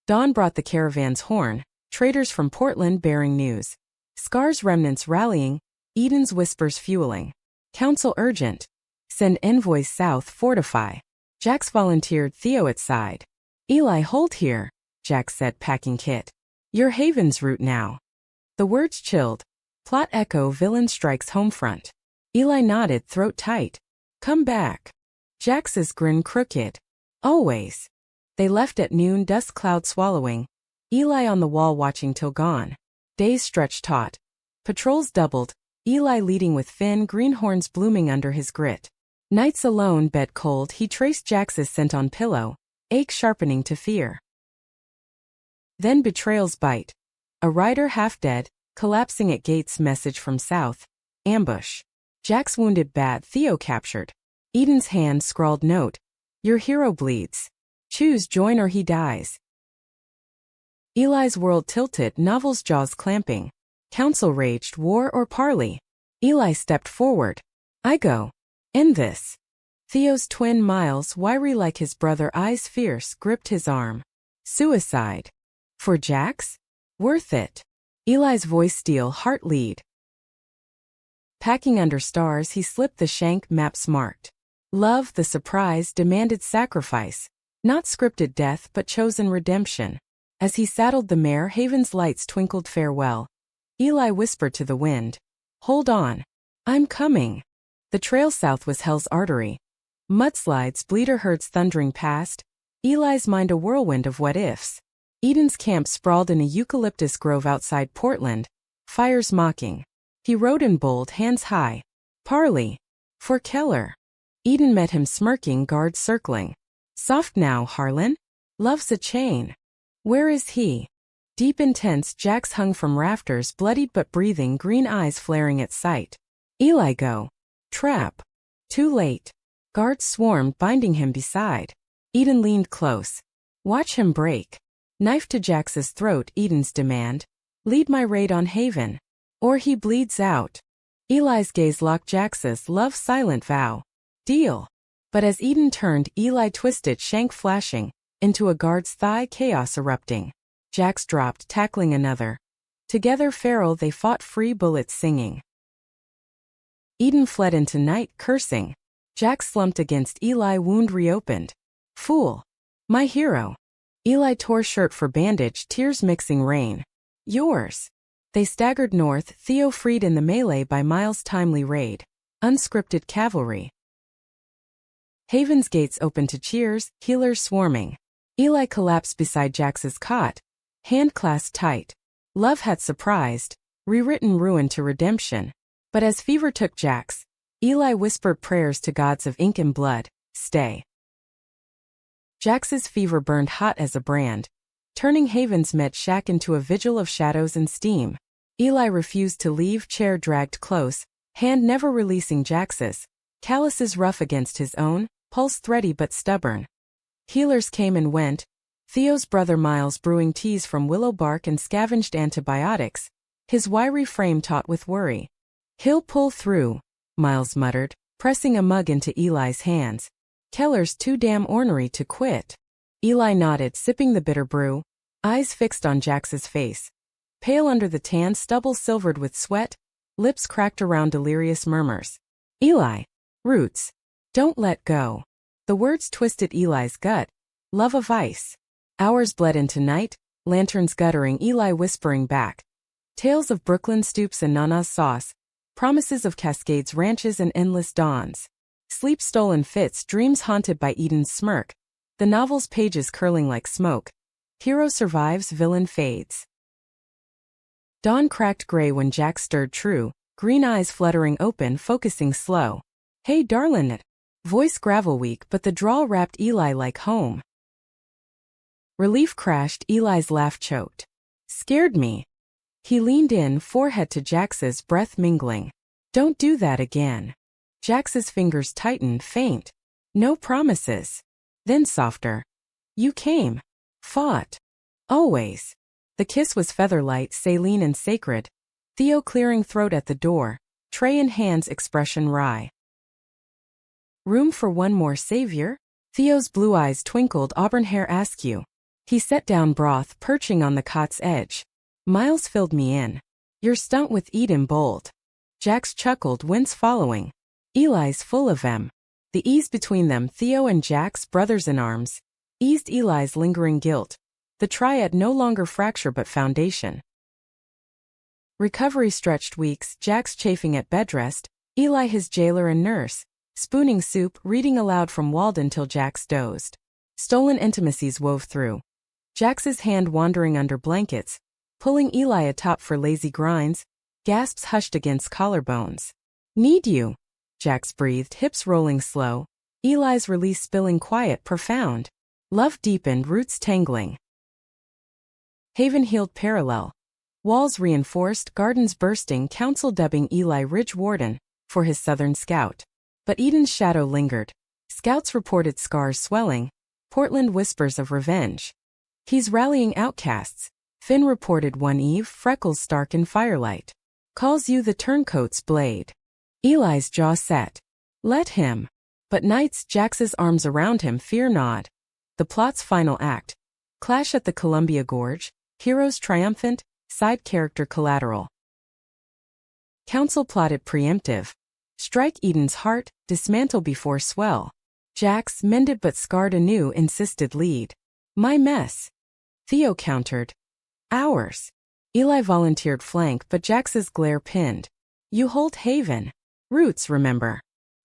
Dawn brought the caravan's horn, traders from Portland bearing news. Scar's remnants rallying, Eden's whispers fueling. Council urgent. Send envoys south, fortify. Jax volunteered, Theo at side. Eli, hold here, Jax said, packing kit. You're Haven's route now. The words chilled. Plot echo, villain strikes homefront. Eli nodded, throat tight. Come back. Jax's grin crooked. Always. They left at noon, dust cloud swallowing. Eli on the wall watching till gone. Days stretched taut. Patrols doubled. Eli leading with Finn, greenhorns blooming under his grit. Nights alone, bed cold, he traced Jax's scent on pillow, ache sharpening to fear. Then betrayal's bite. A rider half dead, collapsing at gates, message from south. Ambush. Jax wounded bad, Theo captured. Eden's hand scrawled note. Your hero bleeds. Choose, join or he dies. Eli's world tilted, novel's jaws clamping. Council raged, war or parley. Eli stepped forward. I go. End this. Theo's twin Miles, wiry like his brother, eyes fierce, gripped his arm. Suicide. For Jax? Worth it. Eli's voice steel, heart lead. Packing under stars, he slipped the shank, maps marked. Love, the surprise, demanded sacrifice. Not scripted death but chosen redemption. As he saddled the mare, Haven's lights twinkled farewell. Eli whispered to the wind. Hold on. I'm coming. The trail south was hell's artery. Mudslides, bleeder herds thundering past. Eli's mind a whirlwind of what-ifs. Eden's camp sprawled in a eucalyptus grove outside Portland. Fires mocking. He rode in bold, hands high. Parley. For Keller. Eden met him smirking, guards circling. Soft now, Harlan. Love's a chain. Where is he? Deep intense, Jax hung from rafters, bloodied but breathing, green eyes flaring at sight. Eli go. Trap. Too late. Guards swarmed, binding him beside. Eden leaned close. Watch him break. Knife to Jax's throat, Eden's demand. Lead my raid on Haven. Or he bleeds out. Eli's gaze locked Jax's, love silent vow. Deal. But as Eden turned, Eli twisted, shank flashing, into a guard's thigh, chaos erupting. Jax dropped, tackling another. Together feral they fought, free bullets singing. Eden fled into night, cursing. Jax slumped against Eli, wound reopened. Fool. My hero. Eli tore shirt for bandage, tears mixing rain. Yours. They staggered north, Theo freed in the melee by Miles' timely raid. Unscripted cavalry. Haven's gates opened to cheers, healers swarming. Eli collapsed beside Jax's cot. Hand clasped tight. Love had surprised, rewritten ruin to redemption. But as fever took Jax, Eli whispered prayers to gods of ink and blood, stay. Jax's fever burned hot as a brand, turning Haven's med shack into a vigil of shadows and steam. Eli refused to leave, chair dragged close, hand never releasing Jax's, calluses rough against his own, pulse thready but stubborn. Healers came and went, Theo's brother Miles brewing teas from willow bark and scavenged antibiotics, his wiry frame taut with worry. He'll pull through, Miles muttered, pressing a mug into Eli's hands. Keller's too damn ornery to quit. Eli nodded, sipping the bitter brew, eyes fixed on Jax's face. Pale under the tan stubble silvered with sweat, lips cracked around delirious murmurs. Eli. Roots. Don't let go. The words twisted Eli's gut. Love of ice. Hours bled into night, lanterns guttering, Eli whispering back. Tales of Brooklyn stoops and Nana's sauce, promises of Cascades ranches and endless dawns. Sleep stolen fits, dreams haunted by Eden's smirk, the novel's pages curling like smoke. Hero survives, villain fades. Dawn cracked gray when Jax stirred true, green eyes fluttering open, focusing slow. Hey darlin'. Voice gravel weak, but the drawl wrapped Eli like home. Relief crashed, Eli's laugh choked. Scared me. He leaned in, forehead to Jax's, breath mingling. Don't do that again. Jax's fingers tightened, faint. No promises. Then softer. You came. Fought. Always. The kiss was featherlight, saline and sacred. Theo clearing throat at the door, tray in hands, expression wry. Room for one more savior? Theo's blue eyes twinkled, auburn hair askew. He set down broth, perching on the cot's edge. Miles filled me in. Your stunt with Eden bold. Jax chuckled, wince following. Eli's full of em. The ease between them, Theo and Jax, brothers in arms, eased Eli's lingering guilt. The triad no longer fracture but foundation. Recovery stretched weeks, Jax chafing at bedrest, Eli his jailer and nurse, spooning soup, reading aloud from Walden till Jax dozed. Stolen intimacies wove through. Jax's hand wandering under blankets, pulling Eli atop for lazy grinds, gasps hushed against collarbones. Need you. Jax breathed, hips rolling slow, Eli's release spilling quiet, profound. Love deepened, roots tangling. Haven healed parallel. Walls reinforced, gardens bursting, council dubbing Eli Ridge Warden for his southern scout. But Eden's shadow lingered. Scouts reported scars swelling, Portland whispers of revenge. He's rallying outcasts, Finn reported one eve, freckles stark in firelight. Calls you the turncoat's blade. Eli's jaw set. Let him. But nights, Jax's arms around him, fear not. The plot's final act. Clash at the Columbia Gorge, heroes triumphant, side character collateral. Council plotted preemptive. Strike Eden's heart, dismantle before swell. Jax, mended but scarred anew, insisted lead. My mess. Theo countered. Ours. Eli volunteered flank, but Jax's glare pinned. You hold Haven. Roots, remember.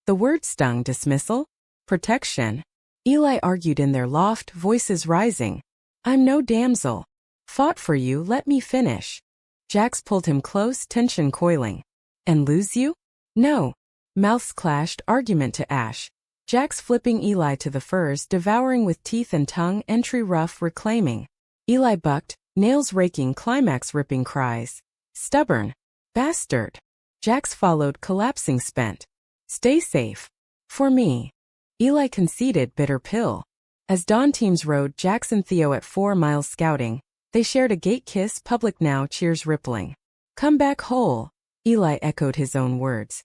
The word stung, dismissal? Protection. Eli argued in their loft, voices rising. I'm no damsel. Fought for you, let me finish. Jax pulled him close, tension coiling. And lose you? No. Mouths clashed, argument to ash. Jax flipping Eli to the furs, devouring with teeth and tongue, entry rough, reclaiming. Eli bucked, nails raking, climax ripping cries. Stubborn. Bastard. Jax followed, collapsing, spent. Stay safe. For me. Eli conceded, bitter pill. As dawn teams rode, Jax and Theo at 4 miles scouting, they shared a gate kiss, public now, cheers rippling. Come back whole. Eli echoed his own words.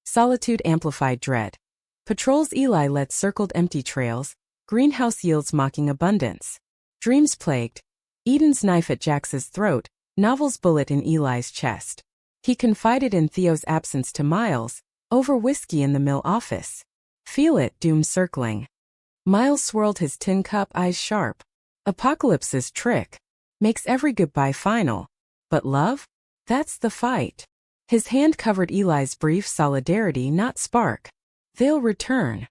Solitude amplified dread. Patrols Eli led circled empty trails, greenhouse yields mocking abundance. Dreams plagued. Eden's knife at Jax's throat, novel's bullet in Eli's chest. He confided in Theo's absence to Miles, over whiskey in the mill office. Feel it, doom circling. Miles swirled his tin cup, eyes sharp. Apocalypse's trick. Makes every goodbye final. But love? That's the fight. His hand covered Eli's brief solidarity, not spark. They'll return.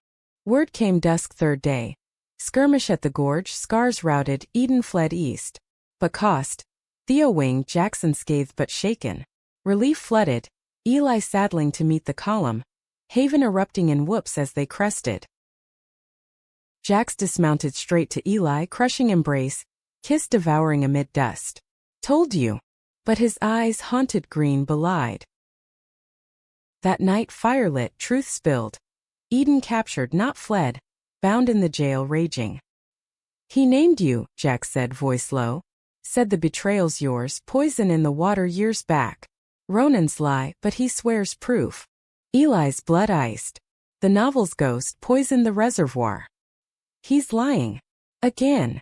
Word came dusk third day. Skirmish at the gorge, scars routed, Eden fled east. But cost. Theo winged, Jackson scathed but shaken. Relief flooded. Eli saddling to meet the column, Haven erupting in whoops as they crested. Jax dismounted straight to Eli, crushing embrace, kiss devouring amid dust. Told you. But his eyes haunted green belied. That night firelit, truth spilled. Eden captured, not fled, bound in the jail raging. He named you, Jax said, voice low. Said the betrayal's yours, poison in the water years back. Ronan's lie, but he swears proof. Eli's blood iced. The novel's ghost poisoned the reservoir. He's lying. Again.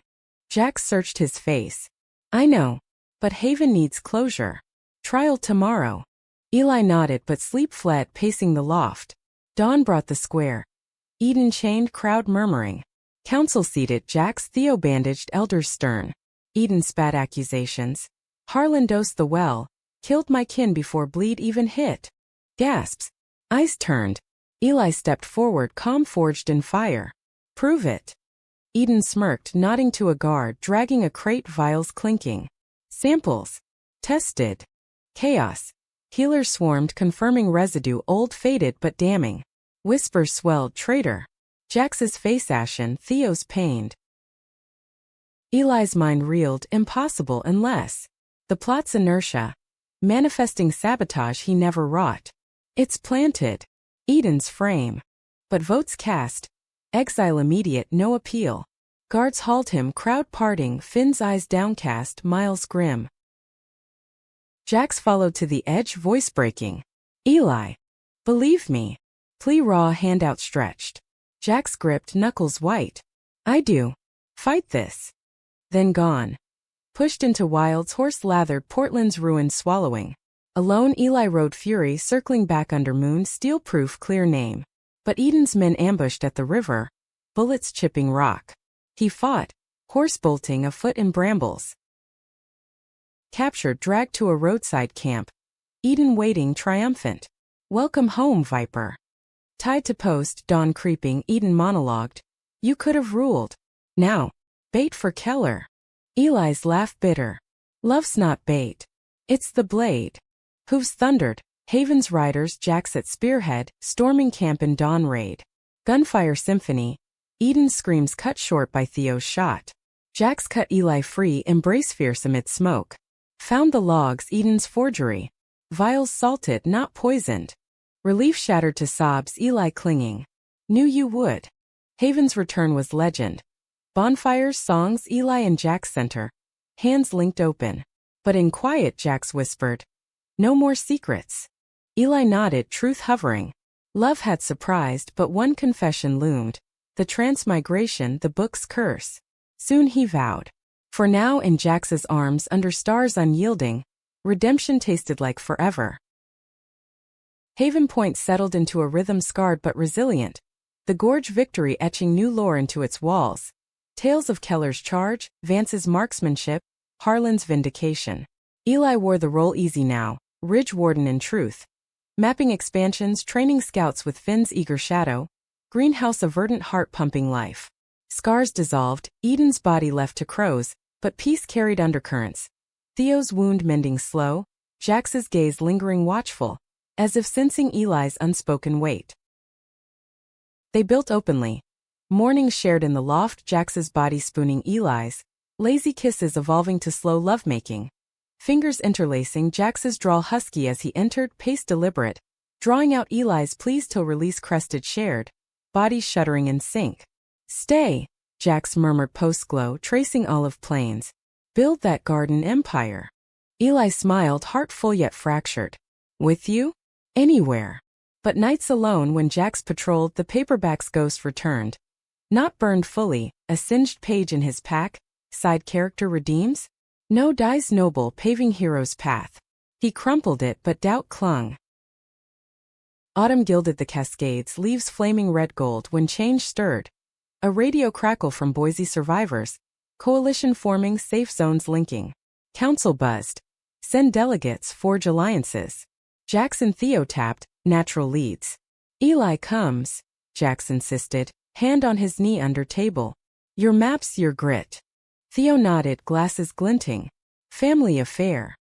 Jax searched his face. I know. But Haven needs closure. Trial tomorrow. Eli nodded but sleep fled, pacing the loft. Dawn brought the square. Eden chained, crowd murmuring. Council seated, Jax, Theo bandaged, elders stern. Eden spat accusations. Harlan dosed the well. Killed my kin before bleed even hit. Gasps. Eyes turned. Eli stepped forward, calm forged in fire. Prove it. Eden smirked, nodding to a guard, dragging a crate, vials clinking. Samples. Tested. Chaos. Healers swarmed, confirming residue, old, faded but damning. Whispers swelled, traitor. Jax's face ashen, Theo's pained. Eli's mind reeled, impossible unless. The plot's inertia. Manifesting sabotage he never wrought. It's planted. Eden's frame. But votes cast. Exile immediate, no appeal. Guards hauled him, crowd parting, Finn's eyes downcast, Miles grim. Jax followed to the edge, voice breaking. Eli. Believe me. Plea raw, hand outstretched. Jax gripped, knuckles white. I do. Fight this. Then gone. Pushed into wilds, horse-lathered, Portland's ruin swallowing. Alone Eli rode fury, circling back under moon, steel-proof, clear name. But Eden's men ambushed at the river, bullets chipping rock. He fought, horse bolting afoot in brambles. Captured, dragged to a roadside camp. Eden waiting, triumphant. Welcome home, Viper. Tied to post, dawn creeping, Eden monologued. You could have ruled. Now. Bait for Keller. Eli's laugh bitter. Love's not bait. It's the blade. Hooves thundered. Haven's riders, Jax at spearhead, storming camp in dawn raid. Gunfire symphony. Eden's screams cut short by Theo's shot. Jax cut Eli free, embrace fierce amid smoke. Found the logs, Eden's forgery. Vials salted, not poisoned. Relief shattered to sobs, Eli clinging. Knew you would. Haven's return was legend. Bonfires, songs, Eli and Jax center. Hands linked open. But in quiet, Jax whispered. No more secrets. Eli nodded, truth hovering. Love had surprised, but one confession loomed. The transmigration, the book's curse. Soon he vowed. For now in Jax's arms, under stars unyielding, redemption tasted like forever. Haven Point settled into a rhythm scarred but resilient. The gorge victory etching new lore into its walls. Tales of Keller's charge, Vance's marksmanship, Harlan's vindication. Eli wore the role easy now, Ridge Warden in truth. Mapping expansions, training scouts with Finn's eager shadow. Greenhouse of verdant heart-pumping life. Scars dissolved, Eden's body left to crows, but peace carried undercurrents. Theo's wound mending slow, Jax's gaze lingering watchful, as if sensing Eli's unspoken weight. They built openly. Mornings shared in the loft, Jax's body spooning Eli's, lazy kisses evolving to slow lovemaking. Fingers interlacing, Jax's drawl husky as he entered, pace deliberate, drawing out Eli's pleas till release crested shared, bodies shuddering in sync. Stay, Jax murmured post-glow, tracing olive plains. Build that garden empire. Eli smiled, heart full yet fractured. With you? Anywhere. But nights alone when Jax patrolled, the paperback's ghost returned. Not burned fully, a singed page in his pack, side character redeems? No dies noble, paving hero's path. He crumpled it, but doubt clung. Autumn gilded the cascades, leaves flaming red gold when change stirred. A radio crackle from Boise survivors. Coalition forming, safe zones linking. Council buzzed. Send delegates, forge alliances. Jax and Theo tapped, natural leads. Eli comes, Jax insisted, hand on his knee under table. Your maps, your grit. Theo nodded, glasses glinting. Family affair.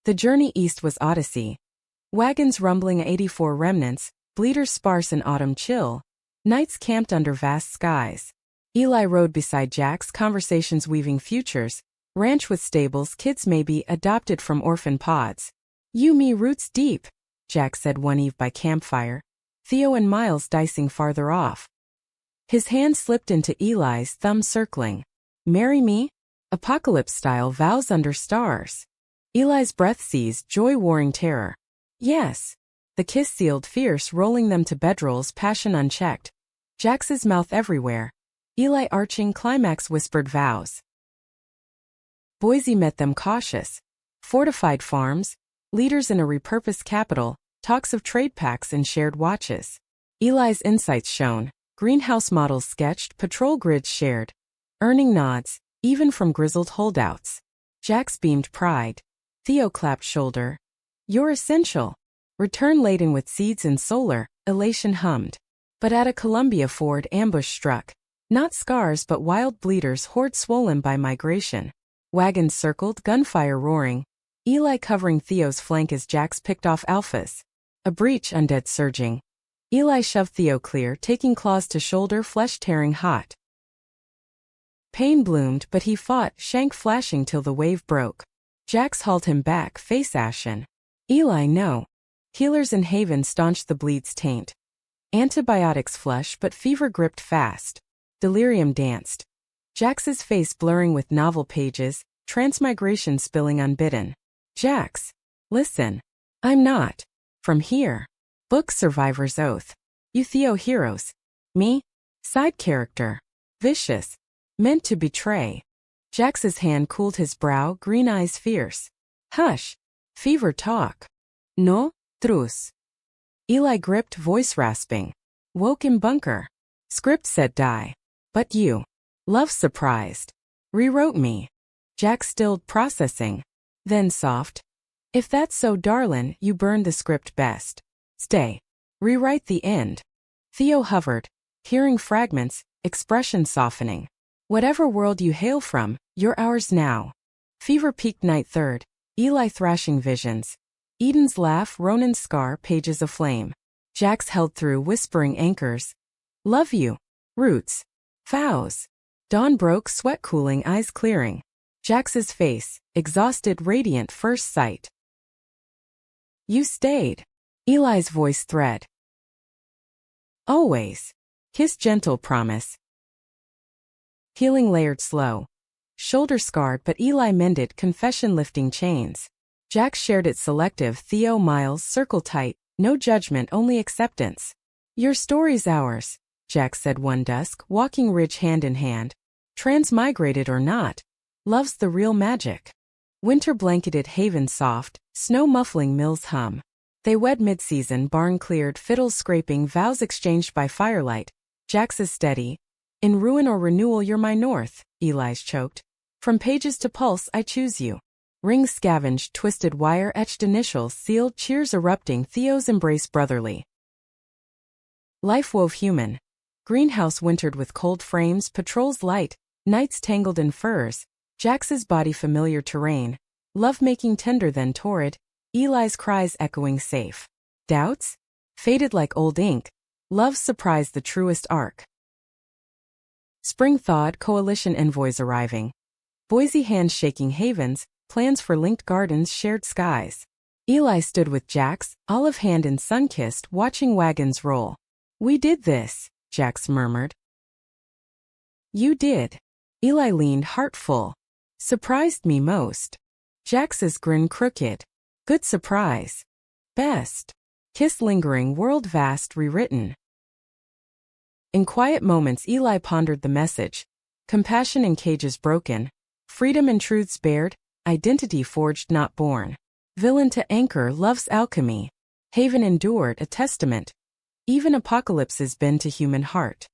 The journey east was Odyssey. Wagons rumbling 84 remnants, bleeders sparse in autumn chill. Nights camped under vast skies. Eli rode beside Jack's, conversations weaving futures. Ranch with stables, kids maybe adopted from orphan pods. You me roots deep, Jack said one eve by campfire. Theo and Miles dicing farther off. His hand slipped into Eli's, thumb circling. Marry me? Apocalypse-style vows under stars. Eli's breath seized, joy warring terror. Yes. The kiss sealed fierce, rolling them to bedrolls, passion unchecked. Jax's mouth everywhere. Eli arching, climax whispered vows. Boise met them cautious. Fortified farms, leaders in a repurposed capital, talks of trade pacts and shared watches. Eli's insights shone, greenhouse models sketched, patrol grids shared. Earning nods, even from grizzled holdouts. Jax beamed pride. Theo clapped shoulder. You're essential. Return laden with seeds and solar, elation hummed. But at a Columbia Ford ambush struck. Not scars but wild bleeders, horde swollen by migration. Wagons circled, gunfire roaring. Eli covering Theo's flank as Jax picked off alphas. A breach, undead surging. Eli shoved Theo clear, taking claws to shoulder, flesh tearing hot. Pain bloomed, but he fought, shank flashing till the wave broke. Jax hauled him back, face ashen. Eli, no. Healers in Haven staunched the bleed's taint. Antibiotics flush, but fever gripped fast. Delirium danced. Jax's face blurring with novel pages, transmigration spilling unbidden. Jax, listen. I'm not. From here. Book survivor's oath. You Theo heroes. Me? Side character. Vicious. Meant to betray. Jax's hand cooled his brow, green eyes fierce. Hush. Fever talk. No, truce. Eli gripped, voice rasping. Woke in bunker. Script said die. But you. Love surprised. Rewrote me. Jax stilled, processing. Then soft. If that's so, darlin', you burned the script best. Stay. Rewrite the end. Theo hovered, hearing fragments, expression softening. Whatever world you hail from, you're ours now. Fever peaked night third. Eli thrashing visions. Eden's laugh, Ronan's scar, pages aflame. Jax held through, whispering anchors. Love you. Roots. Vows. Dawn broke, sweat cooling, eyes clearing. Jax's face, exhausted, radiant, first sight. You stayed. Eli's voice thread. Always. His gentle promise. Healing layered slow. Shoulder scarred, but Eli mended, confession lifting chains. Jax shared it selective, Theo, Miles, circle tight, no judgment, only acceptance. Your story's ours, Jax said one dusk, walking ridge hand in hand. Transmigrated or not, love's the real magic. Winter blanketed Haven soft, snow muffling mills hum. They wed mid-season, barn cleared, fiddles scraping, vows exchanged by firelight. Jax is steady. In ruin or renewal you're my north, Eli's choked. From pages to pulse I choose you. Rings scavenged, twisted wire etched initials sealed, cheers erupting, Theo's embrace brotherly. Life wove human. Greenhouse wintered with cold frames, patrols light, nights tangled in furs. Jax's body familiar terrain. Love making tender then torrid. Eli's cries echoing safe. Doubts? Faded like old ink. Love's surprise the truest arc. Spring thawed, coalition envoys arriving. Boise hands shaking havens, plans for linked gardens, shared skies. Eli stood with Jax, olive hand and sun-kissed, watching wagons roll. We did this, Jax murmured. You did. Eli leaned, heart full. Surprised me most. Jax's grin crooked. Good surprise. Best. Kiss lingering, world vast, rewritten. In quiet moments Eli pondered the message. Compassion in cages broken. Freedom and truths bared. Identity forged not born. Villain to anchor, love's alchemy. Haven endured, a testament. Even apocalypses bend to human heart.